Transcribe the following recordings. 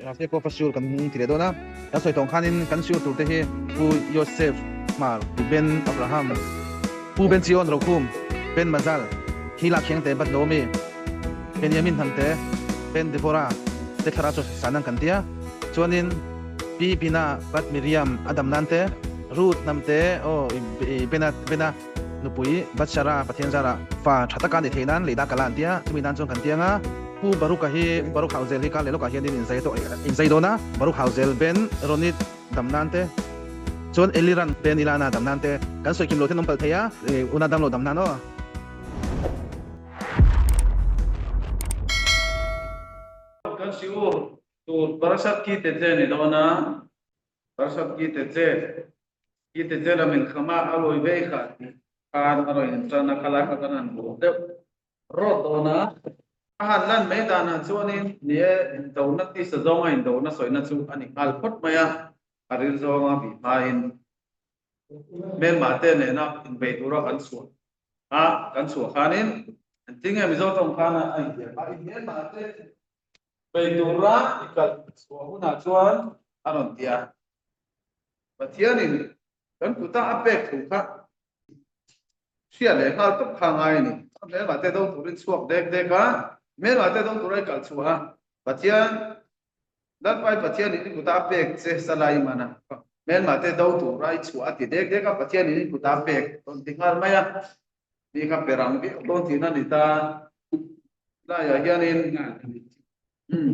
Rafi ko fasul kan tire do na ya soi tong khanin kan siu tu te hi pu Joseph mar ben Abraham pu ben Zion ro kum ben Mazal hi la kheng te bat do mi ben Yamin ham te ben Deborah te khara cho sanan kan tia chuanin pi bina bat Miriam Adam nante Ruth namte o bena nupui bat Shara pathian jara fa thatakan de theinan leida kalan tia chumi nan chong kan tia nga pu baru kahi baru hauzel hi ka lelo ka hian in zai do na baru hauzel ben Ronit damnante chuan Eliran ben Ilana damnante kan soi kim lo thenom pal theya una dam lo damna no kan siu tu parasat ki te ni do na parasat ki te la min khama aloi ve kha kan aroi intrana kala ka kanan bo de ro do na ahan lan me dana chuanin nie do na ti sa zonga in do na soi na chu ani al phot maya aril zonga bi hain men ma te ne na in be dura kan su kan su khanin tinga mi zo tong khana ai men ma te Baitura ikat suahuna cuan aron tia. Batianin kan kita apek tuka. Sia le hal tu kangai ni. Le mate dong turin suak dek ka. Me mate dong turai kal suha. Batian dan pai batian ini kita apek se salai mana. Me mate dong turai suha ti dek ka batian ini kita apek. Ton tinggal maya. Ni ka perang bi don tina nita. La ya hianin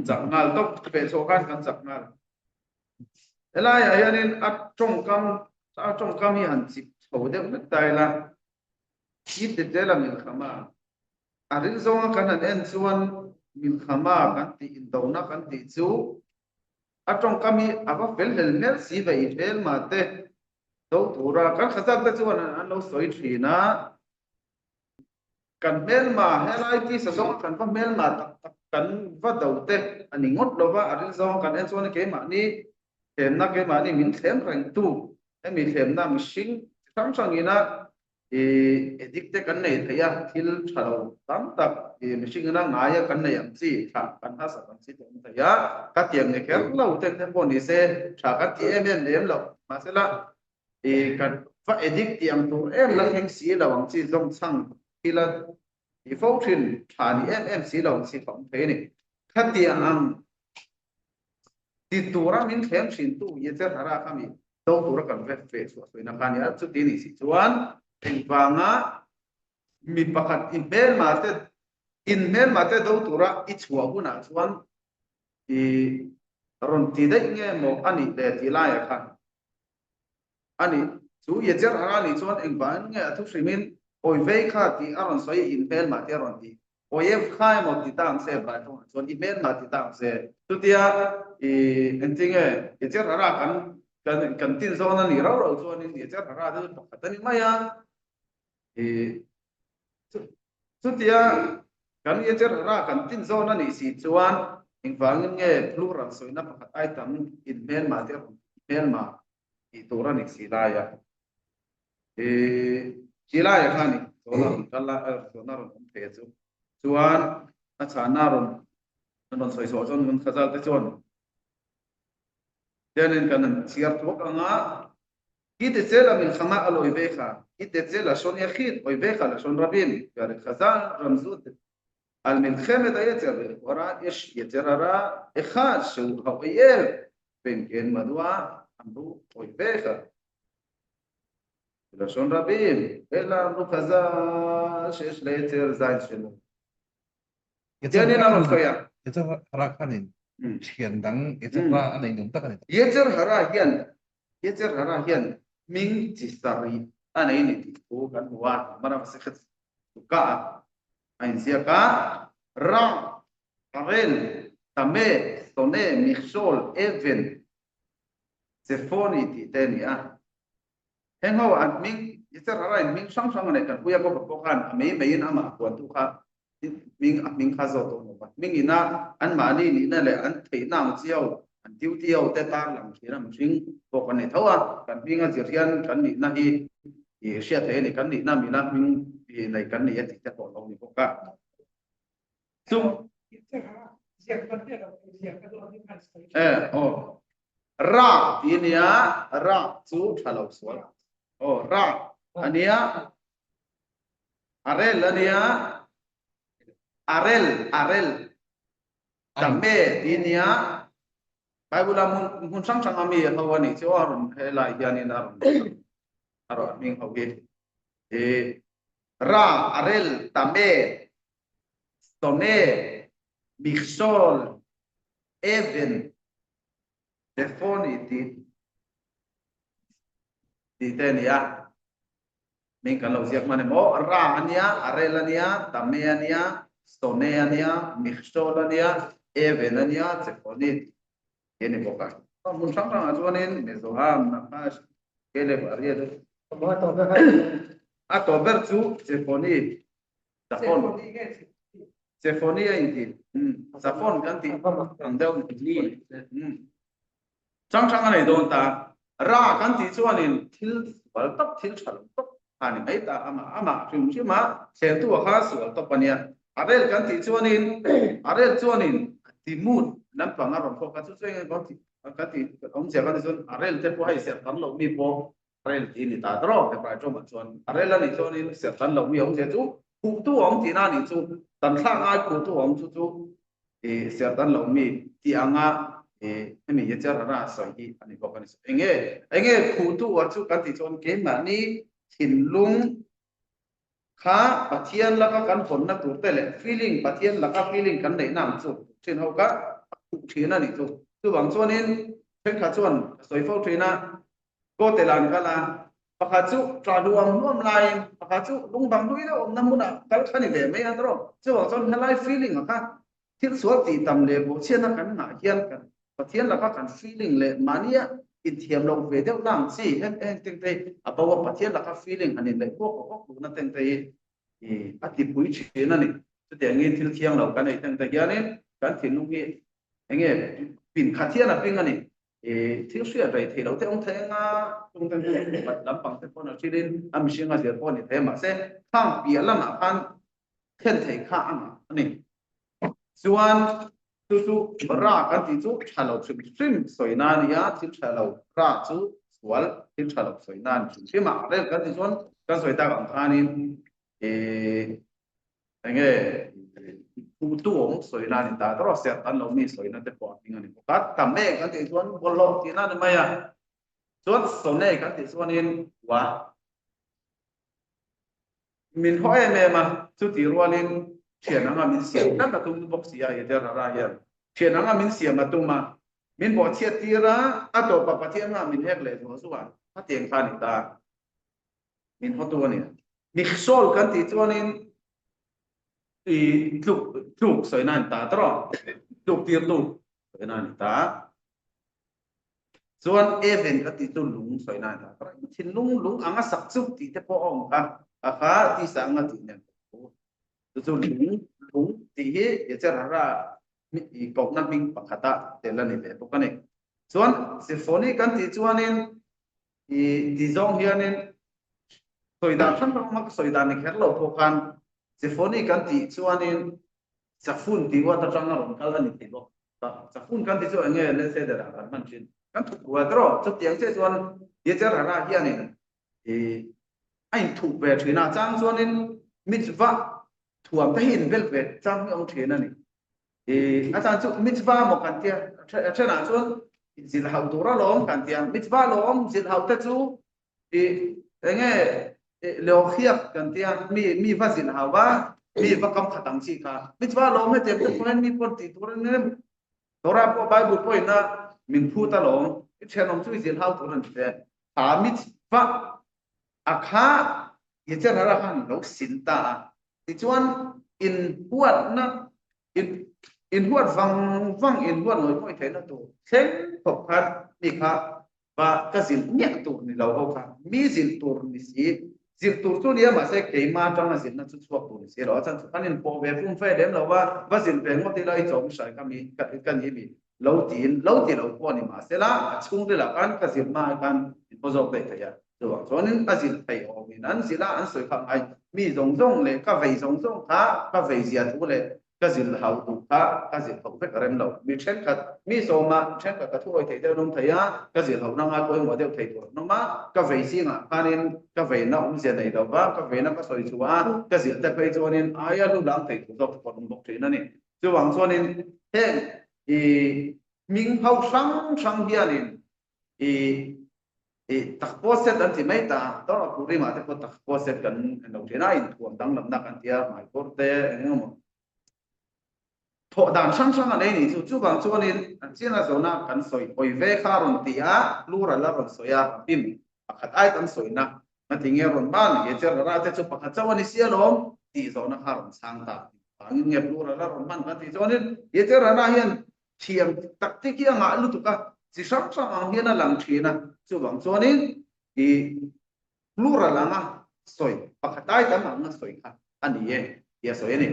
จักงานต้องเป็นโซกันจักงานเวลาอย่างนี้อัดจงกำมีหันสิโหเด็กไม่ตายละคิดเด็ดละมิลขมาอาริซงกันนั่นเองส่วนมิลขมากันที่อินโดนักันที่จูอัดจงกำมีอาว่าเฟลเฮลเนลสีไปเฟลมาเตะตัวรากันขจัดแต่ส่วนนั้นเราสวยทีนะกันเมลมาเฮลัยที่สะสมกันว่าเมลมากันว่าเดาเตะอันนี้งดเราว่าอะไรซ้อมกันเอ็นส่วนเกมนี้เกมนักเกมนี้มินเข็มแรงตู้ไอ้มีเข็มน่ะมิชิงทั้งสองนี้นะดิกเตกันเนี่ยที่ยาทิลชาร์ตั้งแต่มิชิงนั่งนายกันเนี่ยสิฉากกันฮัสกันสิตรงที่ยากัดเตียงเนี่ยแค่เราเตะเต็มบนนี้เสียฉากกัดเตียงเนี่ยเลี้ยงเรามาเสร็จละกันว่าดิกเตียงตัวเอ็มแล้วแห่งสีเราหวังที่ต้องช่างที่ละอีฟูชินฐานสีเราสีของเทนี่ขัดเตียงติดตัวมินเข้มสินตู้ยิ่งจะหาราคามีตัวตัวกันเวฟเฟสว่าสวยนักการเนี่ยสุดที่นี่สิส่วนเป็นฟังมีประคัดอินเมลมาเตตัวอิชัวกุนะส่วนรอนที่ได้เงี้ยโมอันนี้เด็ดที่ไล่ค่ะอันนี้จู่ยิ่งจะหารานี่ส่วนเองบ้านเงี้ยทุกสิ่งมินโอ้ยเวค่าที่อารอนสวยอินเมลมาเตอรอนที่โอ้ยค่ายหมดที่ตั้งเสียไปตรงส่วนอีเมลมาที่ตั้งเสียสุดที่จริงๆยิ่งจะหารากันทิ้งโซนนี้เราส่วนนี้ยิ่งจะหาราดูปกตินี่ไม่สุดที่กันยิ่งจะหารากันทิ้งโซนนี้สิส่วนอีกฝั่งเงี้ยพลูรันสวยนับปกติไอ้ตั้งอีเมลมาที่อีเมลมาอีตัวนี้สิได้สิได้ค่ะนี่ตัวนั้นกันละตัวนั้นผมเทจูส่วนอาจารย์นารนสวยสวยจนมันขจัดไปจนเดี๋ยวนี้กันเสียทุกข์อ่ะคิดเจริญมิลขมาอลอยเบค่ะคิดเจริญละชนยาคิดออยเบค่ะละชนรับบินอย่างขจัดรำซุดอัลมิลขมได้เจริญวราอิชยเจริญระเอกาชูฮาวเอลเป็นเกณฑ์มาดูอันดูออยเบค่ะละชนรับบินเอลาลูกขจัดเชสเลเตอร์ไซน์เชนjadi namun kaya itu harakan ini sekian dang itu apa ada yang tak kan yecer harahian ming cisari ana ini itu kan buat mana masih suka ain siaka ra karel tame tone miksol even sefoni ti tenia hengo an ming yecer harahian ming sang sang ne kan kuya ko bokan me mein ama kuan tu ka ming khazo to no ba ming ina an mani ni na le an thei nam chiao an tiu te tar lam khira ming ko kan ne thawa kan ming a zirian kan ni na hi sia the ni kan ni na mi na ming nei kan ni ati te ko lo ni ko ka sum ra ini ya ra chu thalau sual ra ania arel ania arel tambe ini ya Bible mun sang sang ami hawani chu arun helai yani narun aro ming hawge ra arel tambe stone miksol even telefoni di tenia mình cần lâu ziak mane mo ra ania arel ania tame ania stone ania mixol ania even ania telefoni ini boka mun sang sang ajuanin mezoham nafash kele baria de atau bercu telefoni telefon telefoni ini telefon ganti andau ini sang sang này don ta ra kan ti chuanin thil wal tak thil thal tak ani ai ta ama chung chi ma se tu kha sual to pania arel kan ti chuanin ti mut nan pa ngaron ko ka chu chueng ko ti ka ti om se kan chuan arel te po hai se kan lo mi po arel ti ni ta dro te pa cho ma chuan arel la ni chuanin se kan lo mi om se chu ku tu om ti na ni chu tan thlang ai ku tu om chu se kan lo mi ti anga mi ye char ra so hi ani ko kan enge khu tu wa chu kan ti chon ke ma ni thin lung kha pathian la ka kan phon na tur te le feeling pathian la ka feeling kan nei nam chu chen ho ka khu thina ni chu wang chuan in chen kha chuan soi fo thina ko te lan ka la pakha chu tra duang nuam lai pakha chu lung bang dui lo nam muna kal khani ve me andro chu wang chuan helai feeling ka thil sual ti tam le bo chen na kan na hian kan pathian la ka kan feeling le mania in thiam lo ve deuh lang chi hem teng te abawa pathian la ka feeling ani le ko na teng te ati pui che na ni te te ngi thil thiang lo kan ai teng te ya ni kan thin lu ngi nge pin khathian a ping ani thil sia rai the lo te ong the nga tung teng te pat lam pang te pon a chirin am singa der pon ni the ma se khang pi lam a kan khen thei kha ama ani chuan tu ra kan ti chu thalo trim soi na ya thil thalo ra chu swal thil thalo soi na chu ma re kan ti chuan kan soi ta ang khanin nge tu ong soi na ni ta ro se tan lo mi soi na te po ting ani ka ta me kan ti chuan bol lo ti na ma ya chuan so ne kan ti chuan in wa min hoi me ma chu ti rualin thian anga min siam kan ta tum box ya ye der ra ya thian anga min siam ma tum ma min bo chiat ti ra a to pa pa thian nga min hek le zo suwa ha tiang kha ni ta min ho tu ni ni khsol kan ti chuan in tluk soi nan ta tro tluk ti tu soi nan ta chuan even ka ti tu lung soi nan ta thin lung anga sak chu ti te po ong ka a kha ti sa nga ti nen chu lung ti hi ye cha ra mi ko na ming pakhata te la ni le to ka ne chuan symphony kan ti chuan in di zong hianin soi dan than ma soi dan ni kher lo tho kan symphony kan ti chuan in safun ti wa ta tanga ron kal ani ti bo safun kan ti chu nge le se da kan man chin kan thu wa tro chu tiang che chuan ye cha ra hianin ai thu ve thina chang chuan in mitzva thuam ta hin vel ve chang ong thina ni asan chu mitzva mo kan tia thena chuan zil hau tura lom kan tia mitzva lom zil hau ta chu nge lo khiap kan tia mi va zil hau ba mi va kam khatang chi kha mitzva lom he te point mi pon ti tur ne tora po bible po ina min phu ta lom chenom chu zil hau tur ne te ha mitzva akha ye cha ra khan lo sin ta ti chuan in huat na in huat vang in huat noi poi the na tu thleng thok khat mi kha ba ka zil nyak tu ni lo ho kha mi zil tur ni si zil tur tu ni ma se ke ma tang na zil na chu chuak tu ni si ro chan an in po ve fum fe dem lo wa zil ve ngo ti lai chom sai ka mi kan hi mi lo ti lo po ni ma se la chung de la kan ka zil ma kan po zo be ta ya so chuanin a zil thei o min an zila an soi khang ai mi zong zong le ka vei zong zong kha ka vei zia thu le zil hau tu kha ka zil hau vek rem lo mi chen khat mi so ma chen ka thuai thei deu nom thei a ka zil hau na nga koi mo deu thei tu no ma ka vei si nga khanin ka vei na zia nei lo ba ka vei na ka soi chu a ka zil te pei chuanin aya lu lang thei tu dok kon bok thei na ni chu wang chuanin he i ming hau sang hianin takpo set an ti mai ta to puri ma te ko takpo set kan no thina in thuam dang lam na kan tia mai por te engmo tho dan sang an nei ni chu bang chuanin an china zona kan soi oi ve kha ron ti a lu ra la ron soya pim pakhat ai kan soi na na ti nge ron ban ye cher ra te chu pakhat chawani sia lom ti zona kha ron sang ta ang nge lu ra la ron ban ka ti chuanin ye cher ra hian thiam tak ti ki anga lu tu ka si sang ang hian a lang thina chu bang chuanin i plural anga soi pakhatai tam anga soi kha ani ye soi ni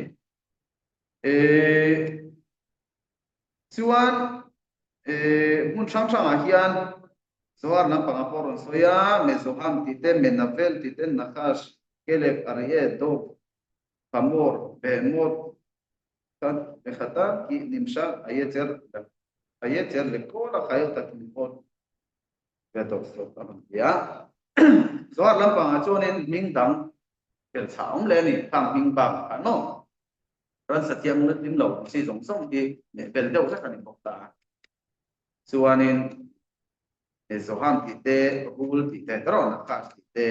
chuan mun sang a hian zoar lam panga poron soya me zoham ti te me navel ti te nakhash kelep arie do pamor behmot kan khata ki nimsha ayeter le kola khayot atmot betok so ya zoar lam panga chonin ming dang kel chaum le ni phang ming bang no ran satyam na tim lo si song song ki ne bel deuh sa kan bok ta chuanin zoham ti te rul ti te tro na kha ti te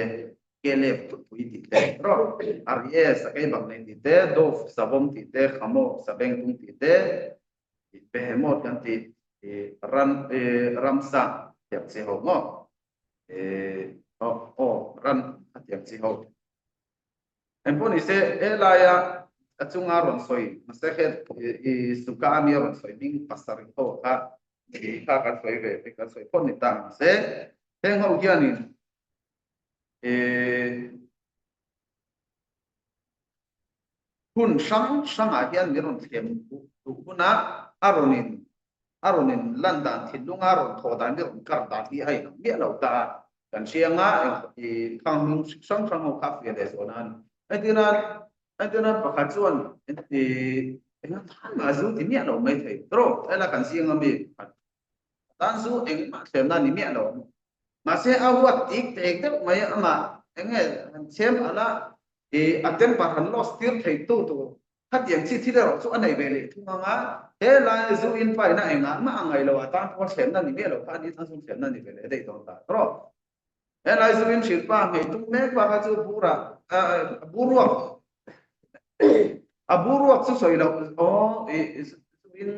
kelep pui ti te tro rs kai bang ne ti te dof sabom ti te khamo sabeng tung ti te behemot kan ti ramsa tiap si ho mo ran tiap si ho empon ise elaya achunga ron soi masekhet suka mi ron soi ming pasar ho kha kan soi ve kan soi pon ni tang se heng ho hianin hun sang a hian mi ron thlem tu huna aronin landan thilung aron thodan mi ron kar da hi ai mi lo ta kan sianga khang hung sang ho kha fe de zonan Adina pakhat chuan enga than ma zu ti mia lo mai thei tro ela kan sianga mi tan zu eng ma thlem na ni mia lo ma se a huat tik tek te mai ama enge chem ala atem par han los tir thei tu khat yang chi thi ro chu anei ve le thunga nga he la zu in pai na enga ma angai lo atan ko thlem na ni mia lo kha ni tan su thlem na ni ve le dei ton ta tro he la zu in shil pa ngai tu me pa ka chu buruak aburuak chu soi lo in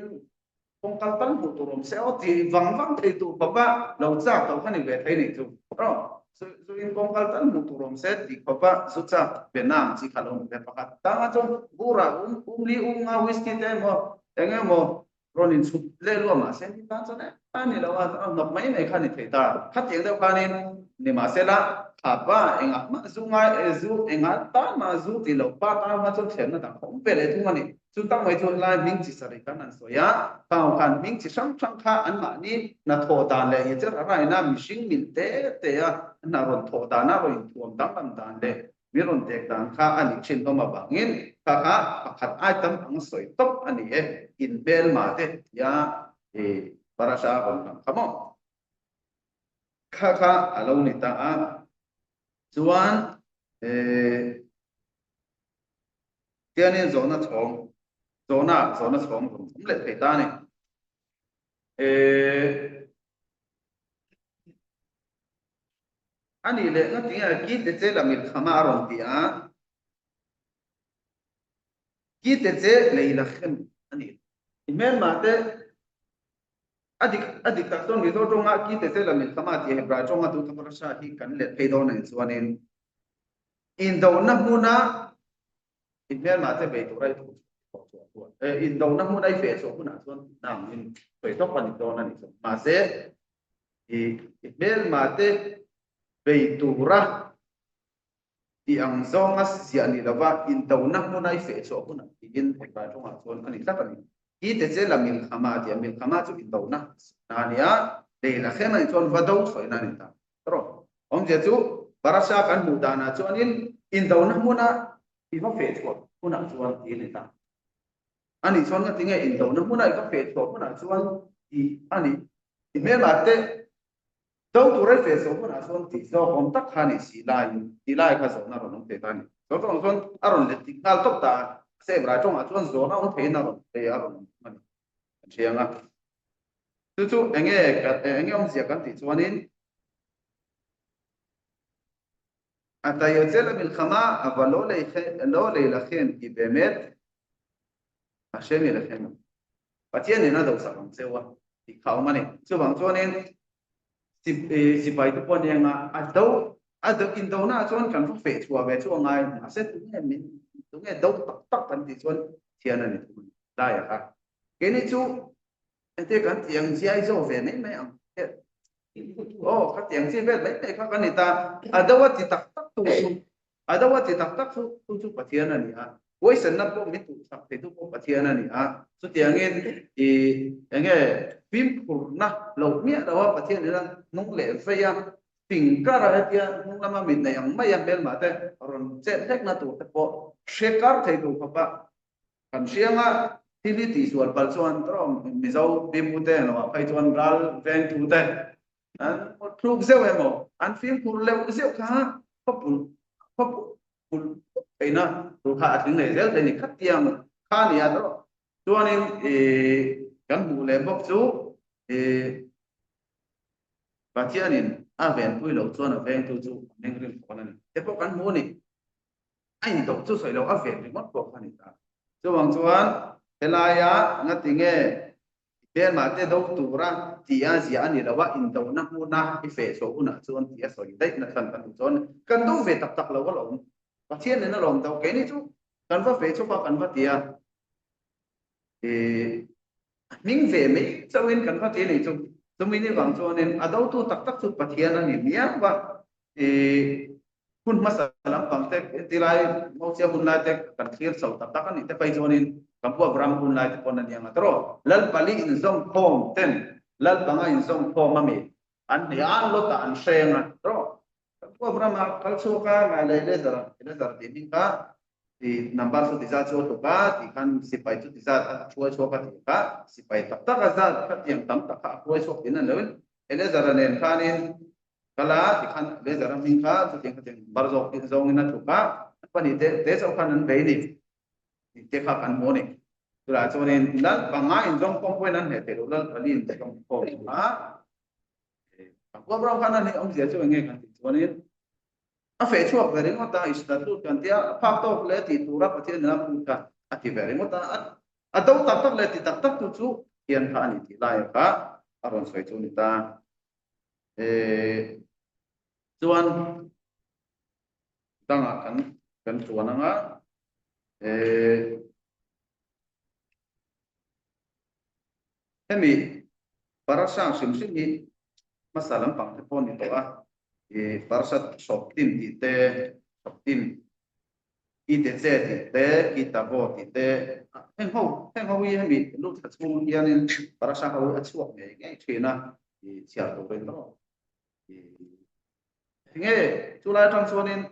kong kaltan bu turum se oti wang thei tu baba lo cha to khani ve thei ni chu ro so in kong kaltan bu turum se ti baba su cha benam chi khalom ve pakhat ta chu bura li nga whisky te mo enge mo ronin su le lo ma se ti ta chu ne ani lo wa no mai mai khani thei ta khat yeng deu khanin ni ma se la apa enga ma zu nga zu enga ta ma zu ti lo pa ta ma chu chen na ta khom pe le thu ni chu tang mai chu lai ming chi sari kan an so ya pao kan ming chi sang kha an ma ni na tho da le ye cha ra na mi sing min te ya na ron tho da na ron tuam dang dang dan le mi ron tek dan kha ani chin to ma bangin kha pakhat ai tam ang soi top ani in bel ma te ya parasha on kamo kha alo ni ta a chuan tianin zona chong zona chong rum le thei ta ni ani le nga tinga ki te che la mil khama ron ti a ki te che le la khem ani imen ma te adik ka ton mi do nga ki te che la mil khama ti hebra chonga tu ka sha hi kan le thei do na chuanin in do na huna imen ma te be to rai tu in do na huna i fe so huna chuan nang in pe to pan do na ni ma se imen ma te Beitura di ang zongas sia ni lava in tau na mo nai fe so kuna in ba trong a chon ani ta pani ki te che la mil khama ti mil khama chu in tau na nia de la khema chon va dau so na ni ta tro om je chu parasha kan mu dana chon in tau na mo na i va fe so kuna chuan ti ni ta ani chuan nga tinge in do na hmunai ka fe thaw hmunah chuan i ani i mel ate do tu re fe so hmunah chuan ti zo hom tak khani si lai kha zo na ron te tani zo tong chuan aron le ti ngal tok ta se bra tong a chuan zo na on the na ron te aron mani chianga chu chu enge om zia kan ti chuanin אתה יוצא למלחמה, אבל לא להילחם, כי באמת השם ילחם. Patien ni na daw sa kang sewa. Ikaw man eh. So bang chuanin si pai tu pon yang adaw in daw na chuan kan fe chua ve chu ngai a se tu nge daw tak tak kan ti chuan thian ani tu da ya ka. Ke ni chu ente kan tiang jiai zo ve nei mai ang. Oh ka tiang ji ve mai ka kan ni ta adaw ti tak tak tu adaw ti tak tak tu patien ani a. Oi sen na po mitu sak te tu po pathian ani a so tiangin enge pim kur na lo mia da pathian ni nong le fe ya ting ka ra tia nong lama min na yang mai yang bel ma te ron che thek na tu te po shekar thei tu pa kan sianga tili ti sual pal chuan tro mi zo bim mu te no phai chuan ral ven tu te an truk zeu emo an pim kur le zeu kha popul na tu kha thing nei zel te ni khat tiang kha ni a tro chuanin kan bu le bok chu pathianin a ven pui lo chuan a veng tu chu neng rim khon ani te po kan mu ni ai to chu soi lo a ven ri mot po khani ta chuang chuan helaya ngatinge ben ma te do tu ra ti a zia ani lawa in do na mu na i fe so una chuan ti a soi dai na kan chuan kan do ve tak tak lo lo pathian na lom tau ke ni chu kan va fe chu pa kan va tia ning ve me chawin kan va ti ni chu tumi ni wang chuan nen adau tu tak tak chu pathian ani mia wa hun masalam pang te tilai mo sia hun la te kan khir sau tak tak ani te pai chuan in kan pu bram hun la te pon ani ang atro lal pali in zong khom ten lal panga in zong khom ma me an ya lo ta an sheng atro pu bram kal chu ka ma le zara ti ning ka di number su disa chu to ka ti kan sipai chu disa chua ka ti ka sipai tak tak za ka tiang tam tak ka chua tin an lewin ele zara nen khanin kala ti kan le zara min ka chu tiang bar zo ti zo ina tu ka pani te zo kan an be ni te ka kan mo ni tu la chu nen lal banga in jong pom poi nan he te lo lal ali in jong pom ha ko bro kan ni om zia chu nge kan ti chu nen a fe chuak veri ngota istatut kan tia phak tok le ti tura pathian na pu ka ati veri ngota a do tak tak le ti tak tak tu chu hian kha ani ti lai ka aron soi chu ni ta chuan tanga kan chuan anga hemi parasang sim sim hi masalam pang te pon ni to a parasat soptin ti te soptin i te che ti te i ta bo ti te heng ho hi mi lu ta chung hian in parasa ho a chuak nge thina i chia to ben ro nge chu lai tang chuan in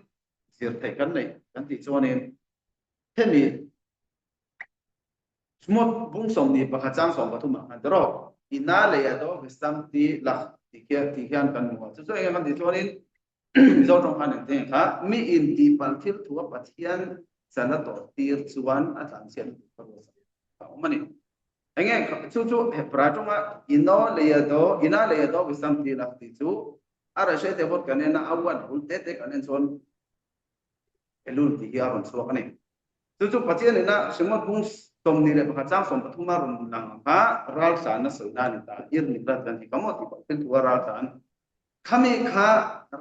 sir te kan nei kan ti chuan in hemi smot bung som ni pakha chang som pathuma an ro ina le ya do visam ti la ti hian kan mu chu chu nge kan ti chuan in zo trong khan te kha mi in ti pal thil thua pathian sana to tir chuan a tlan chen ka mani enge chu he pratonga ina le do visam ti la ti chu ara she te bot kan na awan ul te kan son elul ti ya ron so kan chu pathian na simot bung tom ni le pakha chang som pathuma ron lang ha ral sa na so na ni ta ir ni prat kan ti kamot ti pal thua ral san kami kha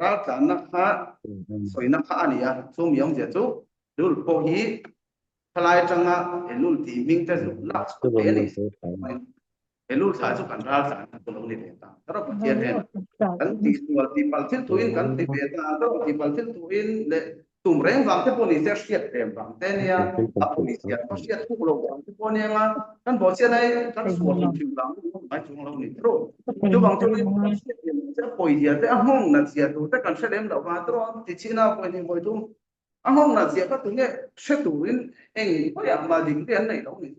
ral san na kha soina kha ania chum yong je chu lul po hi thlai changa elul ti ming te zu la chu pe ni elul sa chu kan ral san ko lo ni le ta ro pathian hen kan ti sual ti pal thil tuin kan ti be ta ro ti pal thil tuin le tum reng wang te poni se siat rem wang te nia a poni siat ko siat ku lo wang te poni nga kan bo sia nai kan sual chu wang mai chung lo ni ro chu wang chu ni se poi dia te a hong na sia tu te kan se lem lo wa tro ti china poi ni moi tum a hong na sia ka tu nge se tu in eng ko ya ma ding te nei lo ni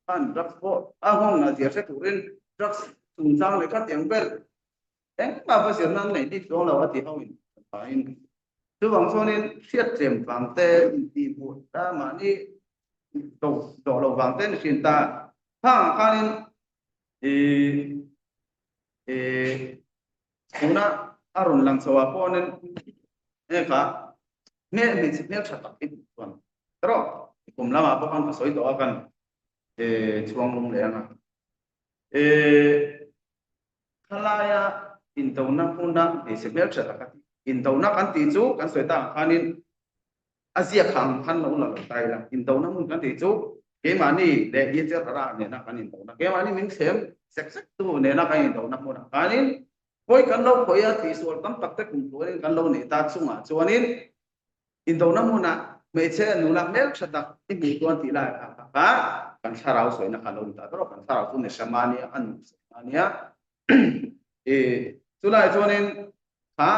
kan drugs po ahong na dia se turin drugs sunjang le ka tiang bel ma ba sir nan nei di so la wa ti hawin pain tu wang so nin siat trem wang te ti bu ta ma ni do lo wang te sin ta ha kanin e e una arun lang sawa po nen ka ne mi se ne cha ta ti tuan tro kum lama po kan soi to kan chuang lung le nga khalaya in to na puna e se mel cha ta in to na kan ti chu kan soi ta khanin asia khang khan no la tai la in to na mun kan ti chu ke mani le ye cha ra ne na kan in to na ke mani min sem sek sek tu ne na kan in to na puna khanin koi kan lo koi a ti sol tam tak te kum tu kan lo ne ta chunga chuanin in to na muna me che nu la mel cha ta ti mi tuan ti la ka kan sarau soi na kan lo ta ro kan sarau tu ne samania an samania tulai chuanin kha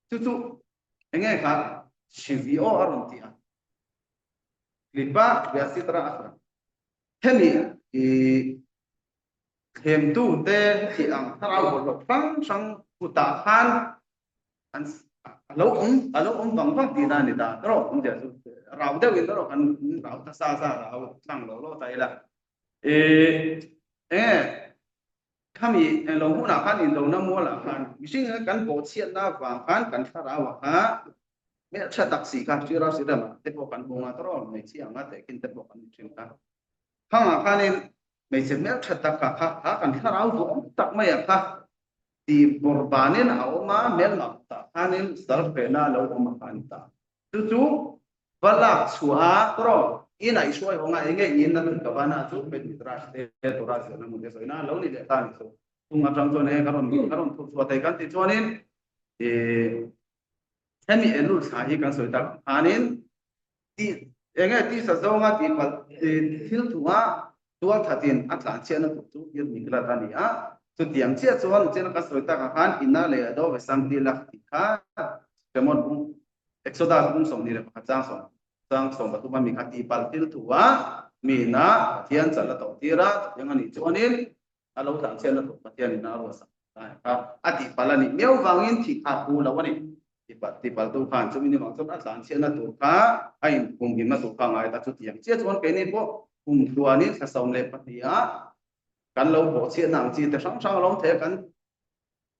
chu enge kha cvo aron ti a lipa biasitra afra hemi hem tu te ti ang sarau bo pang sang puta khan an alo bang bang ti na ni ta ro ong ja su rau de win ro kan rau ta sa rau tang lo tai la kami lo hu na kan in lo na mo la kan mising kan bo chiat na wa kan kan thara wa ha me cha tak si ka chi ra si da ma te bo kan bo ma tro me chi anga te kin te bo kan chin ka ha ma kan in me che me cha tak ka ha kan thara u tak ma ya ka ti bor banin a ma mel ma ta kan in sar pe na lo ma kan ta tu balak chua tro ina isoi honga enge in na ka bana chu pe mitras te tora se na mu te soina lo ni le ta ni so tunga tang cho ne karon thu chua te kan ti chuanin hemi elul sa hi kan soi tak anin ti enge ti sa zonga ti pal thil thuwa tual thatin atlan chena tu ir nikla ta ni a chu tiang che chuan chen ka soi tak han inna le do ve sam ti lak ti kha kemon exodus bung som ni le ka chang som sang som batu ma mi khati pal til thuwa mi na thian chala to tira yang ani chuanin alo tang chen to pathian ni na ro sa ka ati palani meu wangin thi a pu lawani ti pal tu khan chumi ni wang chon atlan chen na tu ka ai kum gi ma tu ka ngai ta chu tiang che chuan ke ni po kum thuani sa som le patia kan lo bo che nang chi te sang sang lo the kan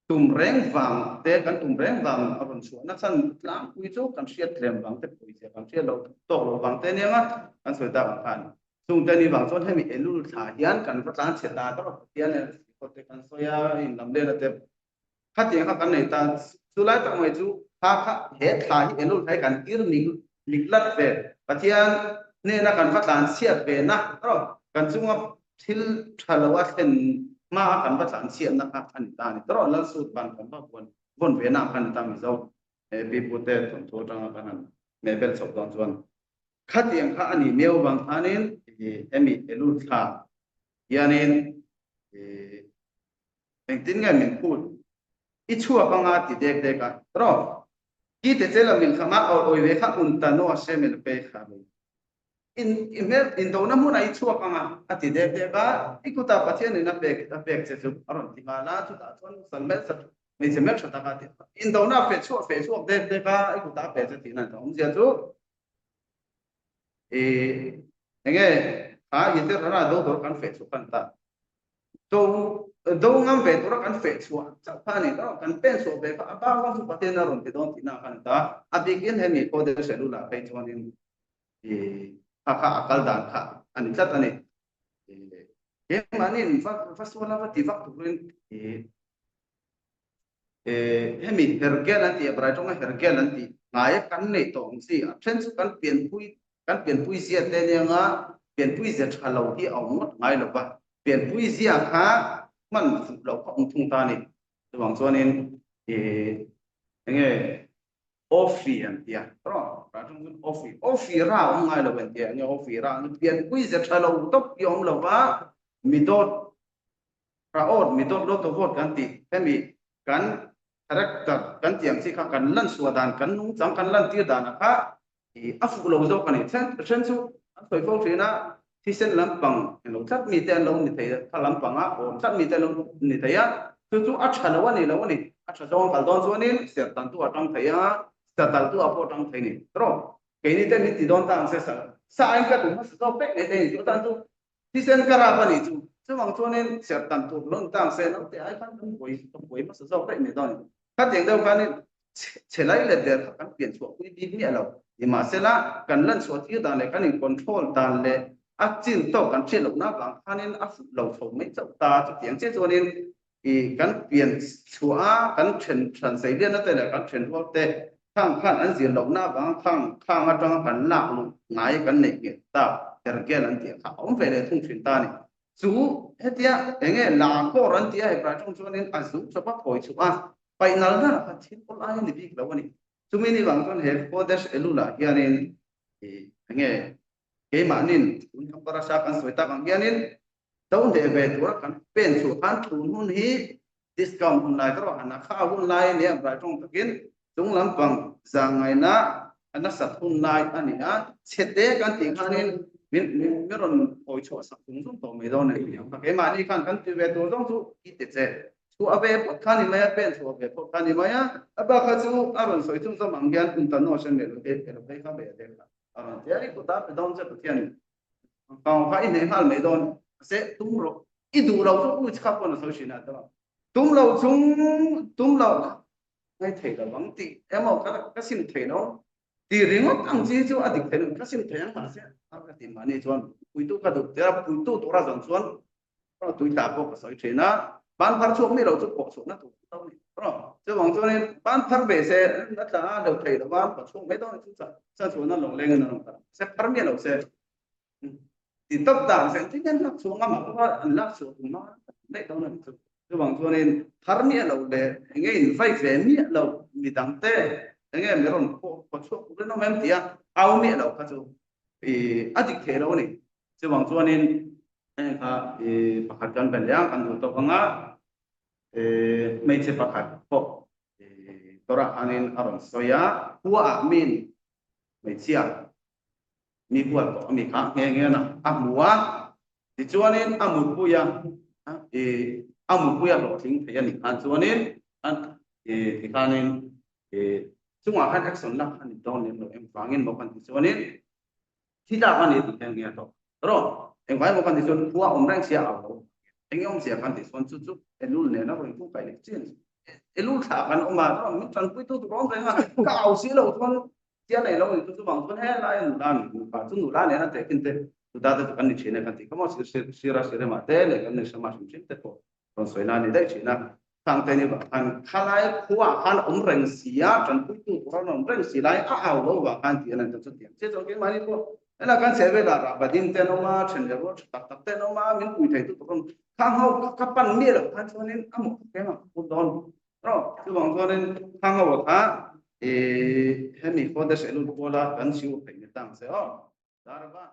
tum reng vang te kan tum reng vang aron chu na chan tlang pui chu kan siat rem vang te pui se kan siat lo to lo vang te ne nga kan soi ta kan chung te ni vang chon hemi elul tha hian kan pa tlang che ta ro hian ne ko te kan soya in lam le na te kha ti kha kan nei ta chu lai ta mai chu kha he tha hi elul thai kan ir nik lat ve pathian ne na kan pa tlang siat ve na ro kan chunga thil thalawa sen ma kan ba tlan siat na ka kan ta ni tro la su ban kan ba bon ve na kan ta mi zo bi pu te thon tho tang kan me bel chok don chuan khatiang kha ani meu bang anin emi elu tha yanin tin ngai min phut i chua banga ti dek dek ka tro ki te chela min khama oi ve kha un ta no se mel pe kha in do na mu nai chua kanga ati dek dek ka ikuta pathian ni na pe che chu aron ti ma la chu ta chon san mel sa me che mel chata ka ti in do na fe chu dek dek ka ikuta pe che ti na dong sia chu enge a yete ra do kan fe chu kan ta do ngam ve to kan fe chu cha pa ni do kan pen so ve pa ba wa chu pathian na ron ti don ti na kan ta abigin he mi ko de cellular pe chuan in kha akal dan kha ani tat ani ke manin fa suala va ti vak turin hemi hergel anti abraitong hergel anti ngai kan nei tong si a chen chu kan pian pui sia te ne nga pian pui zet khalo hi awngot ngai lo ba pian pui zia kha man lo khong thung ta ni tuang chuanin enge ofi an tia ro ra chung ofi ra ngai lo ben tia nge ofi ra pian pui zet khalo top yom lo ba midot raot midot lo to vot kan ti hemi kan character kan tiang si kha kan lan suadan kan nung chang kan lan tir dan kha afu lo zo kan chen chu an soi fo thina ที่เส้นลำปังหลงชัดมีแต่ลงนี่เทียถ้าลำปังอ่ะโอ้ชัดมีแต่ลงนี่เทียคือจู่อัจฉริยะนี่แล้วนี่อัจฉริยะกันตอนส่วนนี้เสียตันตัวตั้งเทียเสียตันตัวพอตั้งเทียนี่ตรอเกี่ยนี่แต่นี่ติดโดนตั้งเสียสละสายก็ถูกมันสุดท้ายเป็นนี่จู่ตั้งตัวที่เส้นกระราบนี่จู่ซึ่งบางส่วนนี้เสียตันตัวลงตั้งเส้นแล้วแต่ไอ้ขั้นต้องป่วยมันสุดท้ายเป็นนี่ตอนถ้าเจ๋งเดียวกันนี่เฉลยเลยเดี๋ยวกันเปลี่ยนช่วงคุยดีนี่เราอีมาเสร็จละกันเล่นส่วนที่ต่างเลยกันนี่คอนโทรลต่างเลยอาจินโตกันเชื่อหลงน้าบางท่านนี่อาฟุเราชมไม่เจ้าตาจุดเสียงเจ้าตัวนี้อีกันเปลี่ยนชัวกันเฉินเสียเรียนนั่นแต่ละกันเฉินว่าแต่ข้างข้างอันเสียหลงน้าบางข้างข้างอาจารย์กันหลักลงไหนกันเนี่ยเกี่ยตาแต่ละแก่ลันเตียเขาไม่ไปเลยทุ่งเฉินตานี่สู้เฮียเองหลังก็รันเตียให้ประชาชนนี่อาสู้ชอบพอยชัวไปนั่นนะพัดทิ้งคนไอ้นี่บิ๊กแล้ววันนี้จุ่มนี่บางคนเห็นโคเดชเอลูล่าเฮียนี่เองKemanin, untuk merasakan suatu panggianin, tahun debet orang kan pensuhan turun hi diskon hunai terus anak kau hunai ni beracung takin, tung lampang zangai na anak satu hunai ania, cete kan tingkanin miron oicho sakung tung to medon ni, kemani kan debet orang tu kita je, tu abe kan ni maya pensu abe kan ni maya, abah kacu aron soitung tu panggian untuk nosen ni, lebih kan beda. Jadi kita pedon seperti kalau kau ini hal medon, saya tumlo, itu lau tu ucap pun asal sini ada. Tumlo ngay thầy là vắng tị em mau các xin thầy nó tị riêng mất ăn gì chứ adik thầy nó các xin thầy mà sẽ ăn cái tiền mà này chuan cuối tu cái được thế cuối tu tổ ra dần chuan nó tuổi ta có cái sợi thầy nó ban phát xuống này đâu chút bỏ xuống nó tụ tao này đó chứ bằng cho nên ban phát về xe nó đã đầu thầy là ban phát xuống mấy đó chúng ta sang xuống nó lồng lên nó sẽ phát miệng đầu xe thì tất cả sẽ thích nhất lắc xuống mà có lắc xuống nó đấy đâu là chứ bằng cho nên thar miệng đầu để nghe phải về miệng đầu vì đắng tê nghe mấy con có số nó em tía ao miệng đầu các chú thì adik thế đâu này chứ bằng cho nên pakat kan beliang kan untuk penga meja pakat pok tora anin aron soya hua amin meja mi buat kok mi kak nghe na amua dicuanin amut puya amut puya lo ting thaya ni kan cuanin an dikanin cuma kan action lah kan don lo em pangin mau kan dicuanin tidak kan itu yang nghe to terus em phải một con thì xuân phua ông đang xia ảo anh ông xia con thì xuân chút chút em luôn này nó cũng phải được chuyện em luôn thả con ông mà nó mình toàn quý tu tụi cái mà cào xí lâu con xia này lâu thì tôi bằng con hết lại nụ đàn và chúng nụ đàn này nó thể kinh tế tụi ta tôi cần đi chuyện này cần thì có một xia ra xia mà thế này cần đi xem mà chúng chuyện thế còn xoay này đấy chuyện nào thằng tây này thằng khai phua han ông rèn xia toàn quý tu tụi nó rèn xia lại ảo lâu và han tiền này cho tiền chứ cho cái mà đi qua là kan sẽ về là bà tin tên ông mà chuyện đó tập tên ông mà mình cụ thể tụi con khang hậu các bạn biết được cho nên một cái mà một đòn đó chứ bằng cho nên khang hậu thà thì hết mình có thể sẽ luôn qua là cần siêu phải người ta sẽ đó là